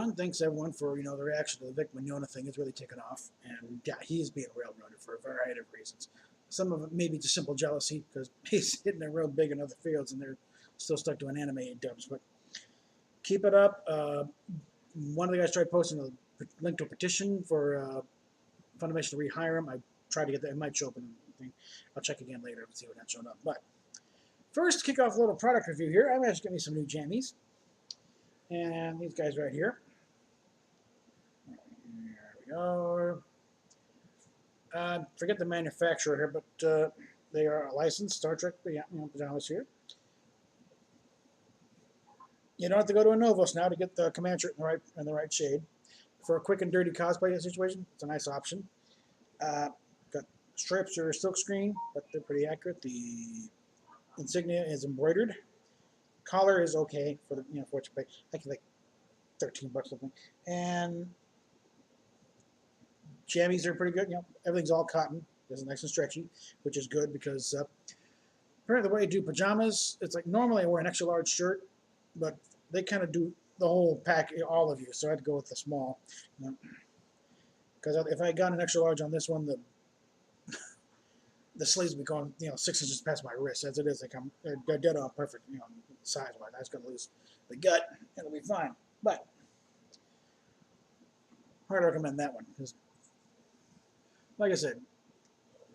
John thanks everyone for, the reaction to the Vic Mignogna thing. It's really taken off. And yeah, he's being railroaded for a variety of reasons. Some of it may be just simple jealousy because he's hitting it real big in other fields and they're still stuck to an animated dubs. But keep it up. One of the guys tried posting a link to a petition for Funimation to rehire him. I tried to get that. It might show up in the thing. I'll check again later and see what that showed up. But first, kick off a little product review here. I'm actually getting me some new jammies. And these guys right here. There we go. Forget the manufacturer here, but they are a licensed Star Trek pajamas here. You don't have to go to a Novos now to get the command shirt in the right shade. For a quick and dirty cosplay situation, it's a nice option. Got stripes are silkscreen, but they're pretty accurate. The insignia is embroidered. Collar is okay for the for what you pay. I think like $13 something. And jammies are pretty good. Everything's all cotton. It's nice and stretchy, which is good because apparently the way I do pajamas, it's like normally I wear an extra large shirt, but they kind of do the whole pack, all of you. So I had to go with the small. Because if I got an extra large on this one, the sleeves would be going 6 inches past my wrist. As it is, they're dead on perfect size wise. I was going to lose the gut, and it'll be fine. But hard to recommend that one because, like I said,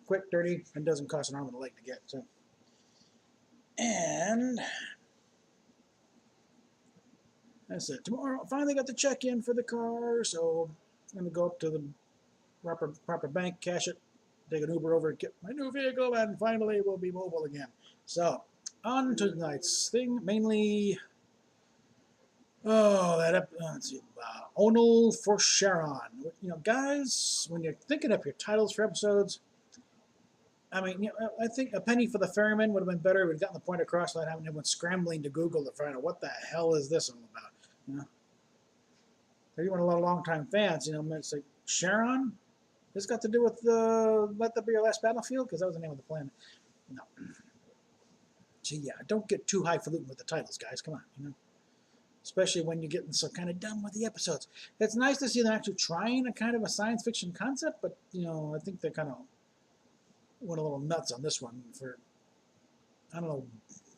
quick, dirty, and doesn't cost an arm and a leg to get. So, and that's it. Tomorrow, I finally got the check in for the car, so I'm going to go up to the proper bank, cash it, take an Uber over, get my new vehicle, and finally we'll be mobile again. So, on to tonight's thing, mainly, let's see, ONAL for Charon. Guys, when you're thinking up your titles for episodes, I mean, I think A Penny for the Ferryman would have been better if we'd gotten the point across without having everyone scrambling to Google to find out what the hell is this all about. If you want a lot of long-time fans, it's like, Charon? This got to do with Let That Be Your Last Battlefield? Because that was the name of the planet. No. So yeah, don't get too highfalutin with the titles, guys. Come on, Especially when you're getting so kind of dumb with the episodes. It's nice to see them actually trying a kind of a science fiction concept, but, I think they kind of went a little nuts on this one for, I don't know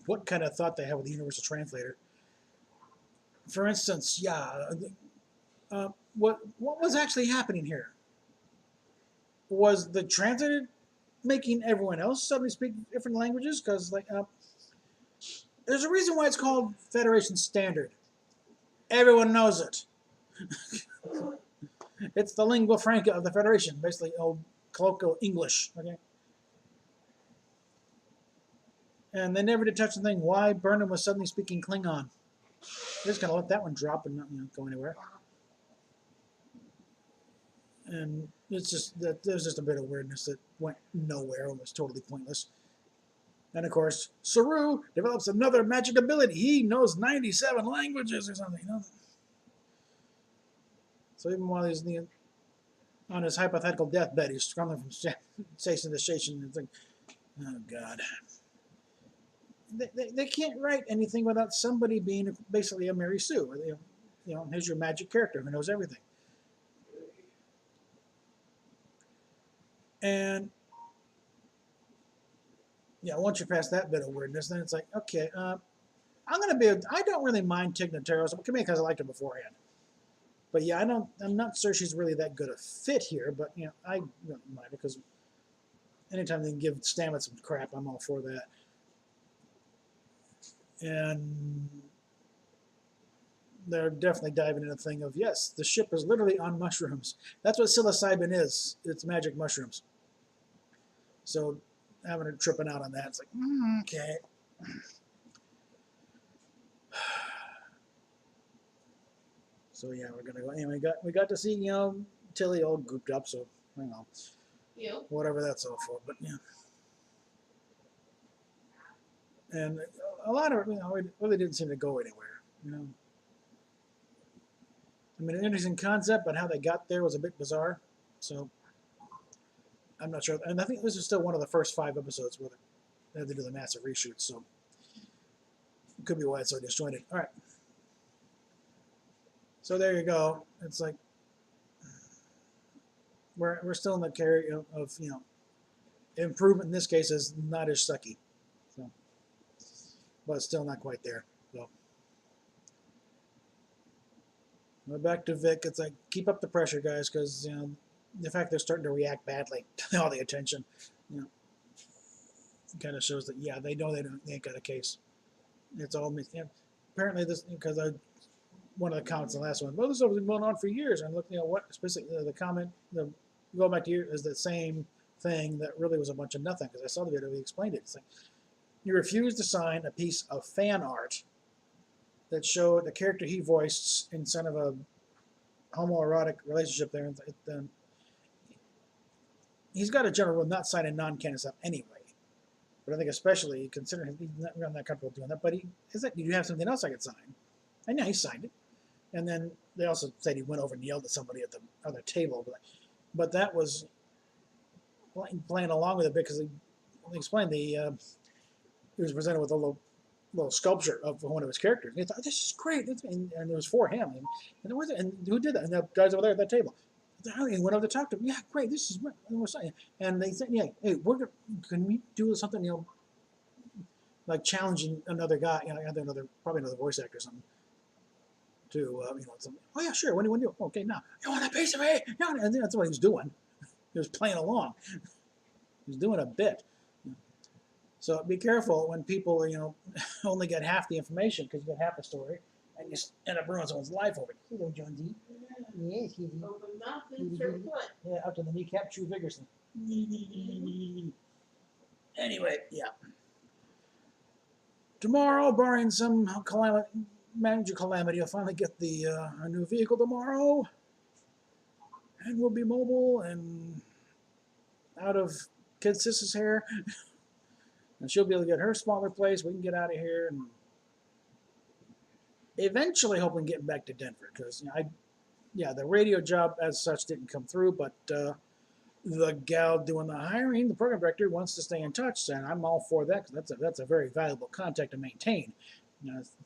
what kind of thought they had with the Universal Translator. For instance, what was actually happening here? Was the translator making everyone else suddenly speak different languages? Because there's a reason why it's called Federation Standard. Everyone knows it. It's the lingua franca of the Federation, basically old colloquial English. Okay. And they never did touch the thing why Burnham was suddenly speaking Klingon. They're just gonna let that one drop and not go anywhere. And it's just that there's just a bit of weirdness that went nowhere and was totally pointless. And of course, Saru develops another magic ability. He knows 97 languages or something. So even while he's on his hypothetical deathbed, he's scrambling from station to station. It's like, oh God. They can't write anything without somebody being basically a Mary Sue. Or here's your magic character who knows everything. And once you're past that bit of weirdness, then it's like, okay, I don't really mind Tig Notaro's, because I liked her beforehand. But yeah, I'm not sure she's really that good a fit here, but I don't mind it because anytime they can give Stamets some crap, I'm all for that. And they're definitely diving into the thing of, yes, the ship is literally on mushrooms. That's what psilocybin is. It's magic mushrooms. So having her tripping out on that, it's like, okay. So yeah, we're gonna go. Anyway, we got to see Tilly all gooped up. So whatever that's all for. But and a lot of it, it really didn't seem to go anywhere. I mean, an interesting concept, but how they got there was a bit bizarre. So I'm not sure. And I think this is still one of the first 5 episodes where they had to do the massive reshoots. So it could be why it's so disjointed. All right. So there you go. It's like we're still in the carry of improvement. In this case is not as sucky, so but still not quite there. So we're back to Vic. It's like keep up the pressure, guys, because the fact they're starting to react badly to all the attention, kind of shows that they know they ain't got a case. It's all apparently this because one of the comments in the last one. Well, this has been going on for years. And look, what specifically the comment, go back to you is the same thing that really was a bunch of nothing because I saw the video. He explained it. It's like you refused to sign a piece of fan art that showed the character he voiced in some of a homoerotic relationship there. He's got a general rule not signing non-canon stuff anyway. But I think especially considering he's not that comfortable doing that. But did you have something else I could sign? And yeah, he signed it. And then they also said he went over and yelled at somebody at the other table. But that was playing along with it because he explained he was presented with a little sculpture of one of his characters. And he thought, this is great. And it was for him. And who did that? And the guys over there at that table. He went over to talk to him. Yeah, great. This is what we're saying. And they said, yeah, hey, can we do something, like challenging another guy, probably another voice actor or something. To something. Oh yeah, sure. What do you want to do? Okay, now you want a piece of me? No, and that's what he was doing. He was playing along. He was doing a bit. So be careful when people, only get half the information because you get half the story, and you end up ruining someone's life over it. Hello, John D. Yes, he's yeah, up to the kneecap, chew vigorously. Anyway, yeah. Tomorrow, barring some major calamity, I'll finally get a new vehicle tomorrow, and we'll be mobile and out of Kid Sis's hair, and she'll be able to get her smaller place. We can get out of here, and eventually hoping getting back to Denver because the radio job as such didn't come through, but the gal doing the hiring, the program director, wants to stay in touch, and I'm all for that because that's a very valuable contact to maintain.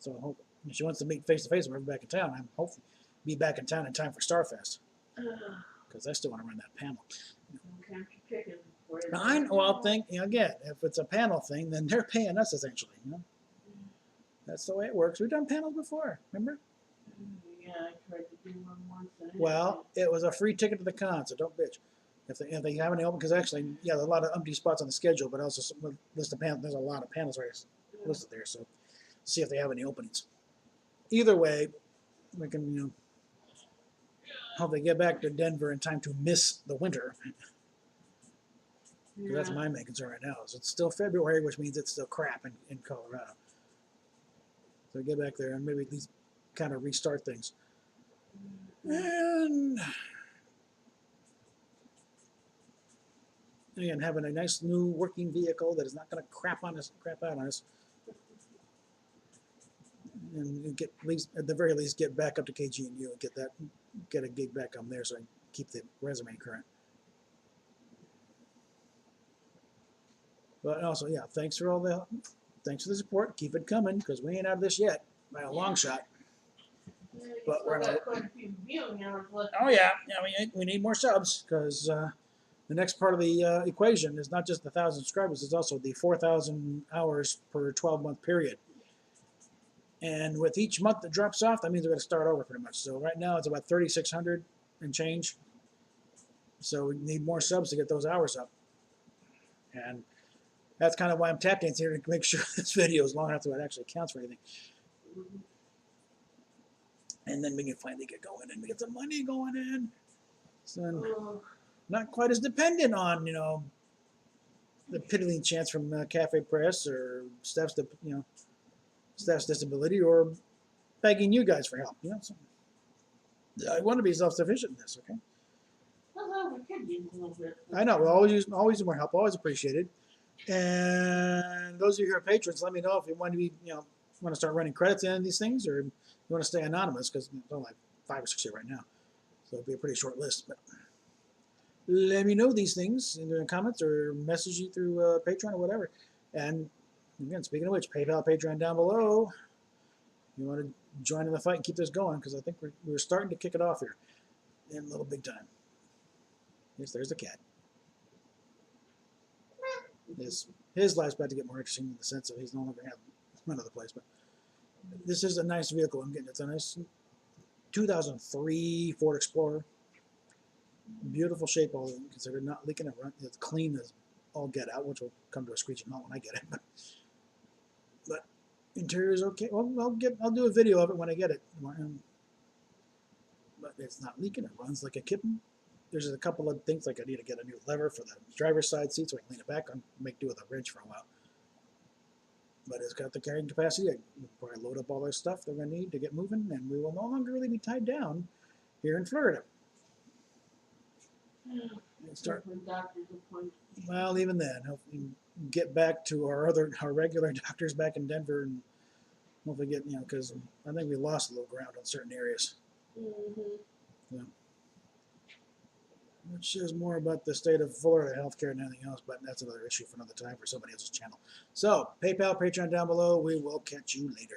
So I hope. If she wants to meet face to face when we're back in town, I'm hopefully be back in town in time for Starfest because I still want to run that panel. Well, again, if it's a panel thing, then they're paying us essentially. That's the way it works. We've done panels before, remember? Yeah, I tried to do one once. Well, it was a free ticket to the con, so don't bitch. If they have any open, because actually, there's a lot of empty spots on the schedule, but also list of panels. There's a lot of panels listed there, so see if they have any openings. Either way, we can, hope they get back to Denver in time to miss the winter. Yeah. That's my main concern right now. So it's still February, which means it's still crap in Colorado. So get back there and maybe at least kind of restart things. And again, having a nice new working vehicle that is not going to crap out on us. And get at the very least get back up to KGNU and get a gig back on there so I can keep the resume current. But also, thanks for the support. Keep it coming because we ain't out of this yet by a long shot. But we're gonna. Oh yeah, we need more subs because the next part of the equation is not just the 1,000 subscribers; it's also the 4,000 hours per 12-month period. And with each month that drops off, that means we're going to start over pretty much. So right now it's about 3,600 and change. So we need more subs to get those hours up. And that's kind of why I'm tap dancing here to make sure this video is long enough so it actually counts for anything. And then we can finally get going and we get some money going in. So not quite as dependent on, the piddling chance from Cafe Press or Steph's disability or begging you guys for help. So I want to be self-sufficient in this, okay? I know, we'll always need more help, always appreciated. And those of you who are patrons, let me know if you want to be, want to start running credits in these things or you want to stay anonymous because there's only like 5 or 6 here right now. So it'll be a pretty short list. But let me know these things in the comments or message you through Patreon or whatever. And again, speaking of which, PayPal, Patreon down below. You want to join in the fight and keep this going because I think we're starting to kick it off here in a little big time. Yes, there's the cat. His life's about to get more interesting in the sense of he's no longer have another place. But this is a nice vehicle. I'm getting it's a nice 2003 Ford Explorer. Beautiful shape, all considered, not leaking a run. It's clean as all get out, which will come to a screeching halt when I get it. But interior is okay. Well, I'll do a video of it when I get it. But it's not leaking. It runs like a kitten. There's a couple of things like I need to get a new lever for the driver's side seat so I can lean it back on. Make do with a wrench for a while. But it's got the carrying capacity. I can probably load up all the stuff they're going to need to get moving, and we will no longer really be tied down here in Florida. Start. Well, even then, hopefully get back to our regular doctors back in Denver, and hopefully get because I think we lost a little ground on certain areas. Yeah. Which is more about the state of Florida healthcare than anything else, but that's another issue for another time for somebody else's channel. So, PayPal, Patreon down below. We will catch you later.